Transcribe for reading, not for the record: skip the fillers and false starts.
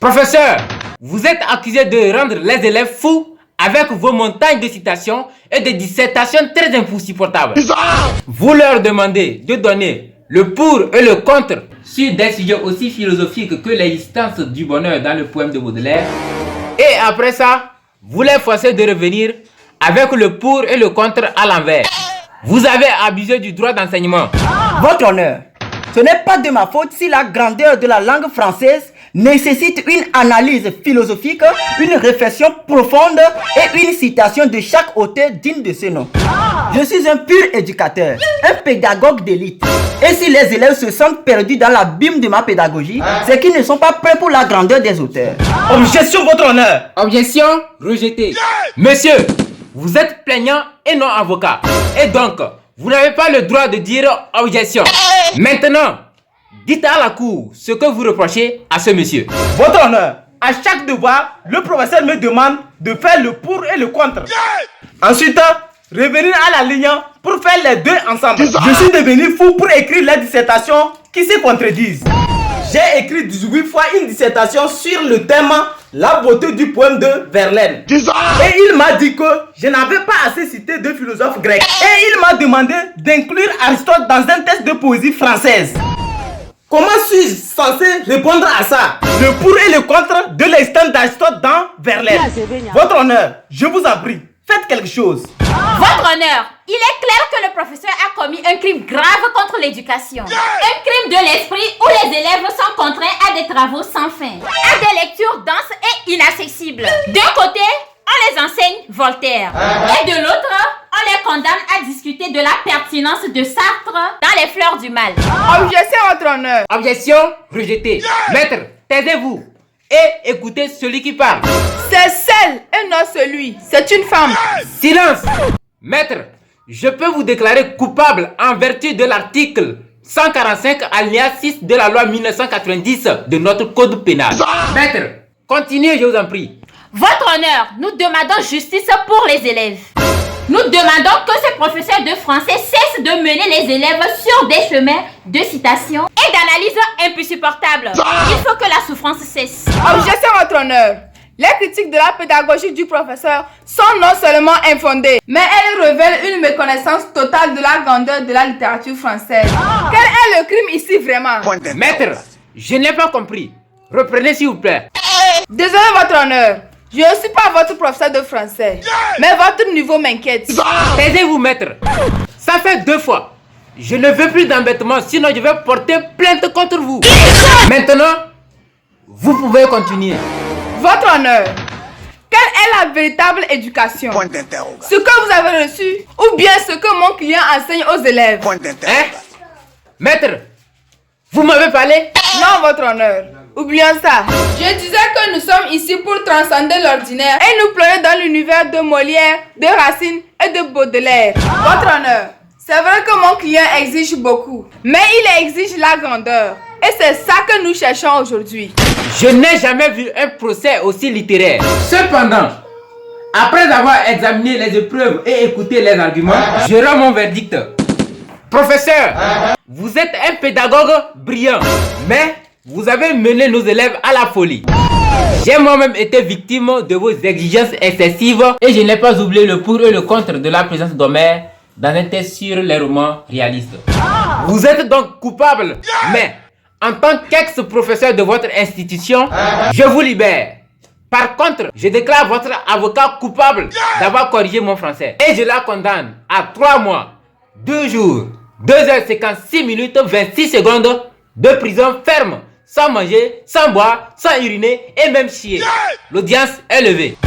Professeur, vous êtes accusé de rendre les élèves fous avec vos montagnes de citations et des dissertations très insupportables. Vous leur demandez de donner le pour et le contre sur des sujets aussi philosophiques que l'existence du bonheur dans le poème de Baudelaire. Et après ça, vous les forcez de revenir avec le pour et le contre à l'envers. Vous avez abusé du droit d'enseignement. Votre honneur, ce n'est pas de ma faute si la grandeur de la langue française nécessite une analyse philosophique, une réflexion profonde et une citation de chaque auteur digne de ce nom. Je suis un pur éducateur, un pédagogue d'élite. Et si les élèves se sentent perdus dans l'abîme de ma pédagogie, c'est qu'ils ne sont pas prêts pour la grandeur des auteurs. Objection, votre honneur. Objection rejetée. Monsieur, vous êtes plaignant et non avocat. Et donc, vous n'avez pas le droit de dire objection. Maintenant, dites à la cour ce que vous reprochez à ce monsieur. Votre honneur, à chaque devoir, le professeur me demande de faire le pour et le contre. Ensuite, revenir à la ligne pour faire les deux ensemble. Je suis devenu fou pour écrire les dissertations qui se contredisent. J'ai écrit 18 fois une dissertation sur le thème la beauté du poème de Verlaine. Et il m'a dit que je n'avais pas assez cité de philosophes grecs. Et il m'a demandé d'inclure Aristote dans un test de poésie française. Comment suis-je censé répondre à ça? Le pour et le contre de l'existence d'Aristote dans Verlaine. Votre honneur, je vous en prie, faites quelque chose. Votre honneur, il est clair que le professeur a commis un crime grave contre l'éducation. Un crime de l'esprit où les élèves sont contraints à des travaux sans fin, à des lectures denses et inaccessibles. D'un côté, on les enseigne Voltaire. Et de l'autre, on les condamne à discuter de la pertinence de Sartre dans Les Fleurs du Mal. Objection, votre honneur. Objection rejetée. Maître, taisez-vous et écoutez celui qui parle. C'est celle et non celui. C'est une femme. Silence. Maître, je peux vous déclarer coupable en vertu de l'article 145 alinéa 6 de la loi 1990 de notre code pénal. Maître, continuez, je vous en prie. Votre honneur, nous demandons justice pour les élèves. Nous demandons que ce professeur de français cesse de mener les élèves sur des chemins de citation et d'analyse insupportables. Il faut que la souffrance cesse. Objection, votre honneur. Les critiques de la pédagogie du professeur sont non seulement infondées, mais elles révèlent une méconnaissance totale de la grandeur de la littérature française. Quel est le crime ici vraiment? Maître, je n'ai pas compris. Reprenez s'il vous plaît. Désolé, votre honneur. Je ne suis pas votre professeur de français, mais votre niveau m'inquiète. Taisez-vous, maître. Ça fait 2 fois. Je ne veux plus d'embêtement, sinon je vais porter plainte contre vous. Maintenant, vous pouvez continuer. Votre honneur, quelle est la véritable éducation? Ce que vous avez reçu ou bien ce que mon client enseigne aux élèves? Hein? Maître, vous m'avez parlé? Non, votre honneur. Oublions ça. Je disais que nous sommes ici pour transcender l'ordinaire et nous plonger dans l'univers de Molière, de Racine et de Baudelaire. Votre honneur, c'est vrai que mon client exige beaucoup, mais il exige la grandeur. Et c'est ça que nous cherchons aujourd'hui. Je n'ai jamais vu un procès aussi littéraire. Cependant, après avoir examiné les épreuves et écouté les arguments, je rends mon verdict. Professeur, vous êtes un pédagogue brillant, mais vous avez mené nos élèves à la folie. J'ai moi-même été victime de vos exigences excessives et je n'ai pas oublié le pour et le contre de la présence d'Homère dans un test sur les romans réalistes. Vous êtes donc coupable, mais en tant qu'ex-professeur de votre institution, je vous libère. Par contre, je déclare votre avocat coupable d'avoir corrigé mon français. Et je la condamne à 3 mois, 2 jours, 2h56 minutes, 26 secondes de prison ferme, sans manger, sans boire, sans uriner et même chier. L'audience est levée.